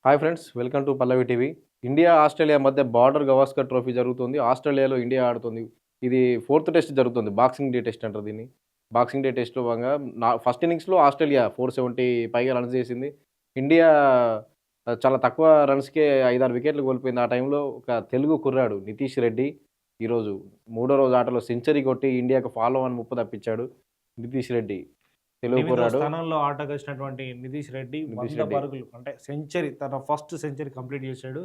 Hi friends, welcome to Pallavi TV. India, Australia మధ్య border Gavaskar trophy జరుగుతుంది. ఆస్ట్రేలియాలో India ఆడుతుంది. ఇది ఫోర్త్ టెస్ట్ జరుగుతుంది. బాక్సింగ్ డే టెస్ట్ అంటారు దీన్ని. బాక్సింగ్ డే టెస్ట్‌లో భాగంగా ఫస్ట్ ఇన్నింగ్స్‌లో ఆస్ట్రేలియా 470 పైగా రన్స్ చేసింది. ఇండియా చాలా తక్కువ రన్స్‌కే 5, 6 వికెట్లు కోల్పోయింది. ఆ టైంలో ఒక తెలుగు కుర్రాడు నితీష్ రెడ్డి ఈరోజు మూడో రోజు ఆటలో సెంచరీ కొట్టి ఇండియాకు ఫాలో ఆన్ ముప్పు తప్పించాడు. నితీష్ రెడ్డి తెలుగు 8వ కుర్రాడు. స్థానంలో ఆటగాసినటువంటి నితీష్ రెడ్డి 100 పరుగులు అంటే సెంచరీ, తన ఫస్ట్ సెంచరీ కంప్లీట్ చేశాడు.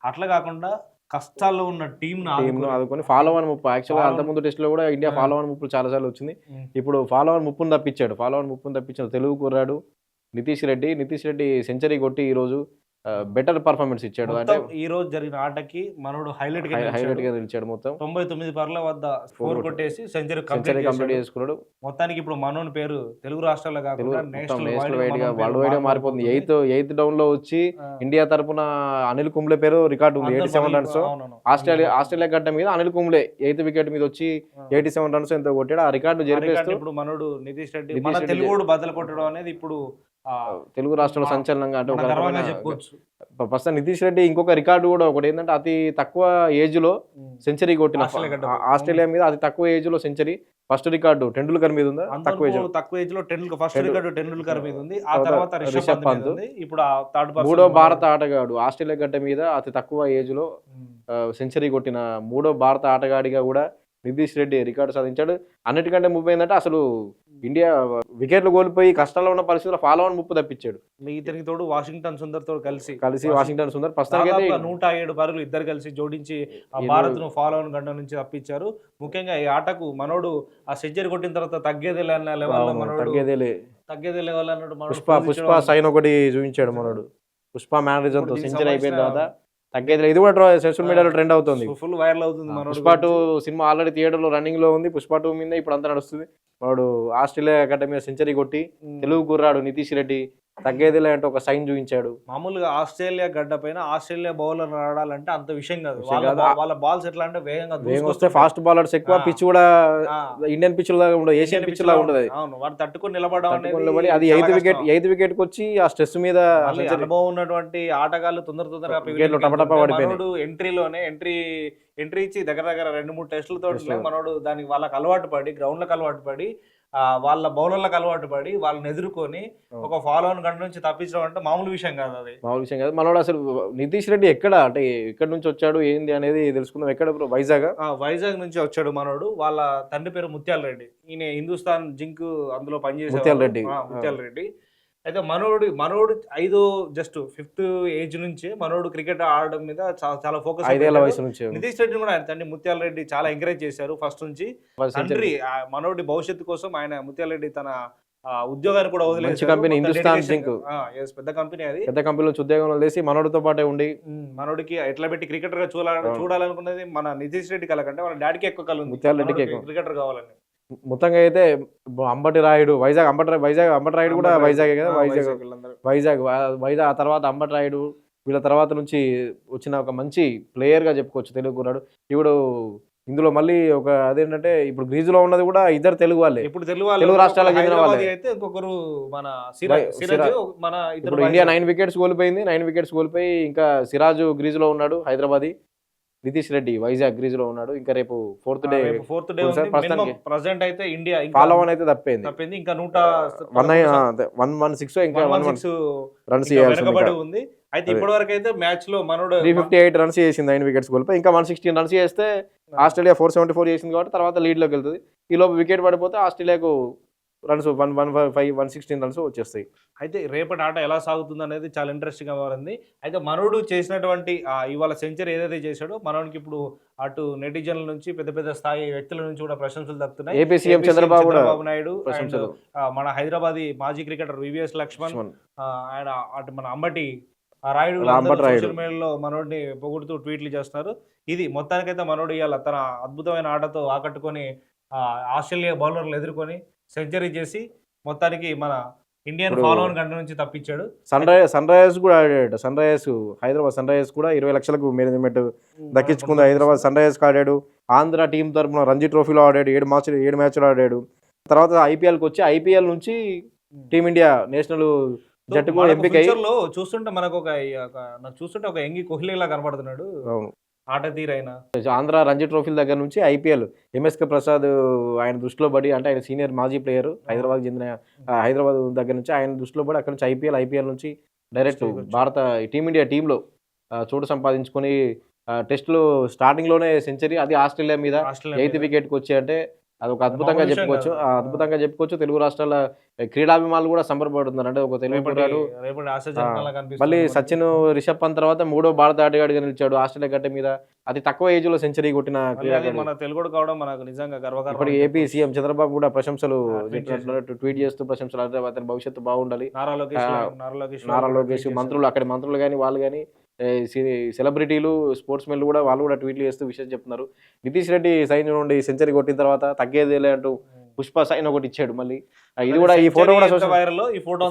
అట్లా కాకుండా కష్టాల్లో ఉన్న టీమ్‌ను ఆదుకొని ఫాలో ఆన్ ముప్పు యాక్చువల్‌గా అంతకుముందు టెస్ట్‌లో కూడా ఇండియా ఫాలో ఆన్ ముప్పులు చాలా సార్లు వచ్చింది. ఇప్పుడు ఫాలో ఆన్ ముప్పును తప్పించాడు. ఫాలో ఆన్ ముప్పును తప్పించిన తెలుగు కుర్రాడు నితీష్ రెడ్డి. నితీష్ రెడ్డి సెంచరీ కొట్టి ఈరోజు బెటర్ పర్ఫార్మెన్స్ ఇచ్చాడు. అంటే ఈ రోజు జరిగిన ఆటకి మనోడు హైలైట్‌గా నిలిచాడు. మొత్తం 99 పరుగుల వద్ద స్కోర్ కొట్టేసి సెంచరీ కంప్లీట్ కంప్లీట్ చేసుకున్నాడు. మొత్తానికి ఇప్పుడు మనోని పేరు తెలుగు రాష్ట్రాల్లో కాకుండా నేషనల్ వైడ్‌గా వరల్డ్ వైడ్‌గా మారిపోతుంది. ఎయిత్ డౌన్‌లో వచ్చి ఇండియా తరపున అనిల్ కుంబ్లే పేరు రికార్డు ఉంది. 87 రన్స్. ఆస్ట్రేలియా గడ్డ మీద అనిల్ కుంబ్లే 8th వికెట్ మీద వచ్చి 87 రన్స్ ఎంతో కొట్టాడు. ఆ రికార్డు జరిపేస్తూ ఇప్పుడు మనోడు నితీష్ రెడ్డి మన తెలుగుడు బద్దలు కొట్టడం అనేది ఇప్పుడు తెలుగు రాష్ట్రాల సంచలనంగా అంటే చెప్పుకోవచ్చు. ప్రస్తుతం నితీష్ రెడ్డి ఇంకొక రికార్డు కూడా ఒకటి ఏంటంటే అతి తక్కువ ఏజ్ లో సెంచరీ కొట్టిన ఆస్ట్రేలియా మీద అతి తక్కువ ఏజ్ లో సెంచరీ. ఫస్ట్ రికార్డు టెండూల్కర్ మీద ఉందా? తక్కువ ఏజ్ లో ఫస్ట్ రికార్డు టెండూల్కర్ మీద ఉంది. ఆ తర్వాత రిషబ్ పంత్ ఉంది. ఇప్పుడు మూడో భారత ఆటగాడు ఆస్ట్రేలియా గడ్డ మీద అతి తక్కువ ఏజ్ లో సెంచరీ కొట్టిన మూడో భారత ఆటగాడిగా కూడా నితీష్ రెడ్డి రికార్డు సాధించాడు. అన్నిటికంటే ముప్పు ఏంటంటే అసలు ఇండియా వికెట్లు కోల్పోయి కష్టాల్లో ఉన్న పరిస్థితుల్లో ఫాలో ఆన్ ముప్పు తప్పించాడు. ఇతనికి తోడు వాషింగ్టన్ సుందర్ తో కలిసి వాషింగ్టన్ సుందర్ ప్రస్తుతానికి 107 పరుగులు ఇద్దరు కలిసి జోడించి భారత్ ను ఫాలో ఆన్ గంట నుంచి తప్పించారు. ముఖ్యంగా ఈ ఆటకు మనోడు ఆ సెంచరీ కొట్టిన తర్వాత తగ్గేదేలే అన్న తగ్గేదే లెవెల్ అన్నాడు. పుష్ప సైన్ ఒకటి చూపించాడు మనోడు. పుష్ప మేనరిజం తో సెంచరీ అయిపోయిన తర్వాత తగ్గేది. ఇది కూడా సోషల్ మీడియాలో ట్రెండ్ అవుతుంది, ఫుల్ వైరల్ అవుతుంది. పుష్ప 2 సినిమా ఆల్రెడీ థియేటర్ లో రన్నింగ్ లో ఉంది. పుష్ప 2 మీద ఇప్పుడు అంతా నడుస్తుంది. వాడు ఆస్ట్రేలియా గడ్డ మీద సెంచరీ కొట్టి తెలుగు కుర్రాడు నితీష్ రెడ్డి తగ్గేదిలే అంటే ఒక సైన్ చూపించాడు. మామూలుగా ఆస్ట్రేలియా గడ్డ పైన ఆస్ట్రేలియా బౌలర్ ఆడాలంటే అంత విషయం కాదు. వాళ్ళ బాల్స్ ఎట్లా అంటే వేగంగా వస్తే ఫాస్ట్ బౌలర్స్ ఎక్కువ. పిచ్ కూడా ఇండియన్ పిచ్ లాగా ఉండదు, ఏషియన్ పిచ్ లాగా ఉండదు. అవును, వాడు తట్టుకొని నిలబడడం అది 8th వికెట్ కి వచ్చి ఆ స్ట్రెస్ మీద అనుభవం ఉన్నటువంటి ఆటగాళ్ళు తొందరగా మనోడు ఎంట్రీ ఇచ్చి దగ్గర 2-3 టెస్టులతో మనోడు దానికి వాళ్ళకి అలవాటు పడి గ్రౌండ్లకు అలవాటు పడి వాళ్ళ బౌలర్లకు అలవాటు పడి వాళ్ళని ఎదుర్కొని ఒక ఫాలో ఆన్ గంట నుంచి తప్పించడం అంటే మామూలు విషయం కాదు. అది మామూలు విషయం కాదు. మనోడు అసలు నితీష్ రెడ్డి ఎక్కడ అంటే ఎక్కడి నుంచి వచ్చాడు ఏంది అనేది తెలుసుకుందాం. ఎక్కడ వైజాగ్ నుంచి వచ్చాడు మనోడు. వాళ్ళ తండ్రి పేరు ముత్యాల రెడ్డి. ఈయన హిందుస్థాన్ జింక్ అందులో పనిచేసే ముత్యాల రెడ్డి. అయితే మనోడు 5th ఏజ్ నుంచి మనోడు క్రికెట్ ఆడడం మీద చాలా ఫోకస్. 5 ఏళ్ల వయసు నుంచి నితీష్ రెడ్డి కూడా ఆయన తండ్రి ముత్యాల రెడ్డి చాలా ఎంకరేజ్ చేశారు ఫస్ట్ నుంచి. తండ్రి మనోడి భవిష్యత్తు కోసం ఆయన ముత్యాల రెడ్డి తన ఉద్యోగాన్ని కూడా వదిలేసి కంపెనీ హిందుస్థాన్ జింక్ పెద్ద కంపెనీ, అది పెద్ద కంపెనీలో ఉద్యోగం వదిలేసి మనోడితో పాటే ఉండి మనోడికి ఎట్లా పెట్టి క్రికెటర్ గా చూడాలనుకున్నది మన నితీష్ రెడ్డి కల కంటే వాళ్ళ డాడీకి ఎక్కువ కల ఉంది ముత్యాల రెడ్డికి క్రికెటర్ కావాలని. మొత్తంగా అయితే అంబటి రాయుడు అంబటి రాయుడు కూడా వైజాగ్ కదా. వైజాగ్ ఆ తర్వాత అంబటి రాయుడు వీళ్ళ తర్వాత నుంచి వచ్చిన ఒక మంచి ప్లేయర్ గా చెప్పుకోవచ్చు తెలుగు కుర్రాడు. ఇప్పుడు ఇందులో మళ్ళీ ఒక అదేంటంటే ఇప్పుడు గ్రీజులో ఉన్నది కూడా ఇద్దరు తెలుగు వాళ్ళే. ఇప్పుడు తెలుగు రాష్ట్రాలకు చెందిన వాళ్ళే. అయితే ఇంకొకరు మన ఇప్పుడు ఇండియా 9 వికెట్స్ కోల్పోయింది. 9 వికెట్స్ కోల్పోయి ఇంకా సిరాజు గ్రీజులో ఉన్నాడు హైదరాబాదీ. నితీష్ రెడ్డి వైజాగ్ గ్రీజ్ లో ఉన్నాడు. ఇంకా రేపు ఫోర్త్ డే ప్రెసెంట్ అయితే ఇండియా ఫాలో ఆన్ అయితే తప్పింది. ఇంకా 116 ఇంకా 116 రన్స్ చేయాల్సి ఉంది. అయితే ఇప్పటి వరకు అయితే మ్యాచ్ లో మనోడు 358 రన్స్ చేసింది. 9 వికెట్స్ కోల్పోయి ఇంకా 116 రన్స్ చేస్తే ఆస్ట్రేలియా 474 చేసింది కాబట్టి తర్వాత లీడ్ లోకి వెళ్తుంది. ఈ లోపు వికెట్ పడిపోతే ఆస్ట్రేలియాకు రన్స్ 115 116 రన్స్ వచ్చేస్తాయి. అయితే రేపటి ఆట ఎలా సాగుతుంది అనేది చాలా ఇంట్రెస్టింగ్ గా మారింది. అయితే మనోడు చేసినటువంటి ఇవాళ సెంచరీ ఏదైతే చేశాడో మనోడికి ఇప్పుడు అటు నెటిజన్ల నుంచి పెద్ద స్థాయి వ్యక్తుల నుంచి కూడా ప్రశంసలు దక్కుతున్నాయి. ఏపీ సీఎం చంద్రబాబు నాయుడు, మన హైదరాబాదీ మాజీ క్రికెటర్ వివిఎస్ లక్ష్మణ్, ఆయన అటు మన అంబటి రాయుడు సోషల్ మీడియాలో మనోడిని పొగుడుతూ ట్వీట్లు చేస్తున్నారు. ఇది మొత్తానికైతే మనోడు ఇవాళ తన అద్భుతమైన ఆటతో ఆకట్టుకొని ఆస్ట్రేలియా బౌలర్లు ఎదుర్కొని సెంచరీ చేసి మొత్తానికి మన ఇండియన్ ఫాలో ఆన్ గంట నుంచి తప్పించాడు. సన్ రైజర్స్ కూడా ఆడాడు. హైదరాబాద్ సన్ రైజర్స్ కూడా 20 లక్షలకు మేనేజ్మెంట్ దక్కించుకుంది. హైదరాబాద్ సన్ రైజర్స్ ఆడాడు. ఆంధ్ర టీం తరఫున రంజీ ట్రోఫీలో ఆడాడు. 7 మ్యాచ్లు ఆడాడు. తర్వాత ఐపీఎల్కి వచ్చి ఐపీఎల్ నుంచి టీమిండియా నేషనల్ జట్టుకు ఎంపిక అయ్యి ఫ్యూచర్ లో చూస్తుంటే మనకు నాకు చూస్తుంటే ఒక యంగి కోహ్లీ లా కనబడుతున్నాడు అవును. ఆట తీరైనా. ఆంధ్ర రంజీ ట్రోఫీల దగ్గర నుంచి ఐపీఎల్ ఎంఎస్కే ప్రసాద్ ఆయన దృష్టిలో పడి, అంటే ఆయన సీనియర్ మాజీ ప్లేయర్ హైదరాబాద్ చెందిన హైదరాబాద్ దగ్గర నుంచి ఆయన దృష్టిలో పడి అక్కడ నుంచి ఐపీఎల్ నుంచి డైరెక్ట్ భారత టీమిండియా టీంలో చోటు సంపాదించుకొని టెస్టులు స్టార్టింగ్లోనే సెంచరీ, అది ఆస్ట్రేలియా మీద 8th వికెట్కి వచ్చి, అంటే అది ఒక అద్భుతంగా చెప్పుకోవచ్చు. అద్భుతంగా చెప్పుకోవచ్చు. తెలుగు రాష్ట్రాల క్రీడాభిమానులు కూడా సంబరపడుతున్నారు. అంటే ఒక తెలుగు కుర్రాడు మళ్ళీ సచిన్, రిషబ్ పంత్ తర్వాత 3వ భారత ఆటగాడిగా నిలిచాడు. ఆస్ట్రేలియా గడ్డ మీద అతి తక్కువ ఏజ్ లో సెంచరీ కొట్టిన మన తెలుగు కావడం మనకు నిజంగా గర్వకారణం. ఇప్పటికి ఏపీ సీఎం చంద్రబాబు కూడా ప్రశంసలు ట్వీట్ చేస్తూ ప్రశంసలు, అతని భవిష్యత్తు బాగుండాలి. నారా లోకేష్, మంత్రులు, అక్కడి మంత్రులు కానీ వాళ్ళు కానీ సెలబ్రిటీలు, స్పోర్ట్స్ మెన్లు కూడా వాళ్ళు కూడా ట్వీట్లు చేస్తూ విషయం చెప్తున్నారు. నితీష్ రెడ్డి సైన్ నుండి సెంచరీ కొట్టిన తర్వాత తగ్గేదేలే అంటూ పుష్ప సైన్ ఒకటి ఇచ్చాడు. మళ్ళీ ఇది కూడా, ఈ ఫోటో కూడా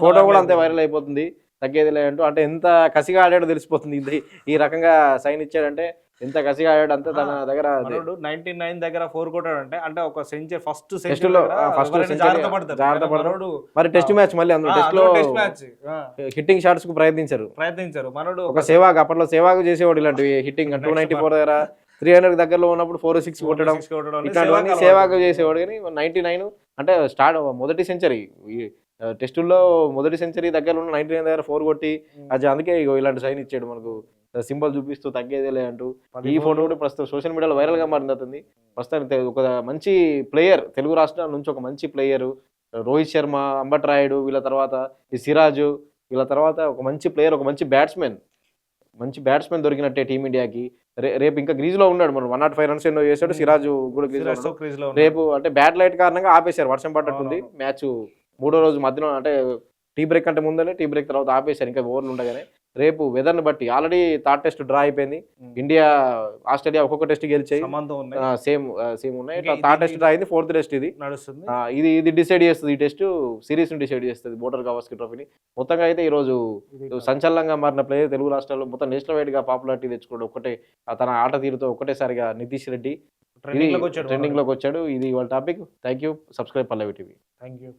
ఫోటో కూడా అంతే వైరల్ అయిపోతుంది. తగ్గేదిలే అంటూ, అంటే ఎంత కసిగా ఆడాడో తెలిసిపోతుంది. ఈ రకంగా సైన్ ఇచ్చాడంటే ఎంత కసిగా ఆడాడు, అంతే తన దగ్గర 99 దగ్గర 4 కొట్టాడంటే, అంటే ఒక సెంచరీ ఫస్ట్ జాగ్రత్త పడతాడు. మరి టెస్ట్ మ్యాచ్ మళ్ళీ అందులో టెస్ట్ లో హిట్టింగ్ షాట్స్ కు ప్రయత్నించారు మనోడు. ఒక సేవాగ్, అప్పట్లో సేవాగ్ చేసేవాడు ఇలాంటివి హిట్టింగ్. 294 దగ్గర 300 దగ్గరలో ఉన్నప్పుడు 4-6 కొట్టడం, ఇట్లాంటివన్నీ సేవాగ్ చేసేవాడు. కానీ 99 అంటే మొదటి సెంచరీ టెస్టుల్లో మొదటి సెంచరీ దగ్గర ఉన్న 99 దగ్గర 4 కొట్టి, అది అందుకే ఇలాంటి సైన్ ఇచ్చాడు మనకు, సింబల్ చూపిస్తూ తగ్గేదేలే అంటూ. ఈ ఫోటో కూడా ప్రస్తుతం సోషల్ మీడియాలో వైరల్ గా మారింది. అతన్ని ప్రస్తుతానికి ఒక మంచి ప్లేయర్, తెలుగు రాష్ట్రాల నుంచి ఒక మంచి ప్లేయర్ రోహిత్ శర్మ, అంబట్ రాయుడు, వీళ్ళ తర్వాత ఈ సిరాజు, వీళ్ళ తర్వాత ఒక మంచి ప్లేయర్, ఒక మంచి బ్యాట్స్మెన్ దొరికినట్టే టీమిండియాకి. రేపు ఇంకా గ్రీజ్ లో ఉన్నాడు, మనం 105 రన్స్ ఎన్నో చేశాడు. సిరాజు కూడా గ్రీజ్ లో రేపు, అంటే బ్యాడ్ లైట్ కారణంగా ఆపేశారు, వర్షం పడ్డట్టుంది. మ్యాచ్ 3వ రోజు మధ్యలో, అంటే టీ బ్రేక్ అంటే ముందనే, టీ బ్రేక్ తర్వాత ఆపేశారు ఇంకా ఓవర్లు ఉండగానే. రేపు వెదర్ని బట్టి ఆల్రెడీ థర్డ్ టెస్ట్ డ్రా అయిపోయింది. ఇండియా, ఆస్ట్రేలియా ఒక్కొక్క టెస్ట్ గెలిచాయి, సేమ్ ఉన్నాయి. థర్డ్ టెస్ట్ డ్రా అయింది, 4th టెస్ట్ ఇది నడుస్తుంది. ఇది డిసైడ్ చేస్తుంది, ఈ టెస్ట్ సిరీస్ ని డిసైడ్ చేస్తుంది, బోర్డర్ గవాస్కర్ ట్రోఫీని. మొత్తంగా అయితే ఈ రోజు సంచలనంగా మారిన ప్లేయర్, తెలుగు రాష్ట్రాల్లో మొత్తం నేషనల్ వైడ్ గా పాపులారిటీ తెచ్చుకోవడం ఒకటే, తన ఆట తీరుతో ఒక్కటేసారిగా నితీష్ రెడ్డి ట్రెండింగ్ లోకి వచ్చాడు. ఇది వాళ్ళ topic. Thank you. Subscribe Pallavi TV. Thank you.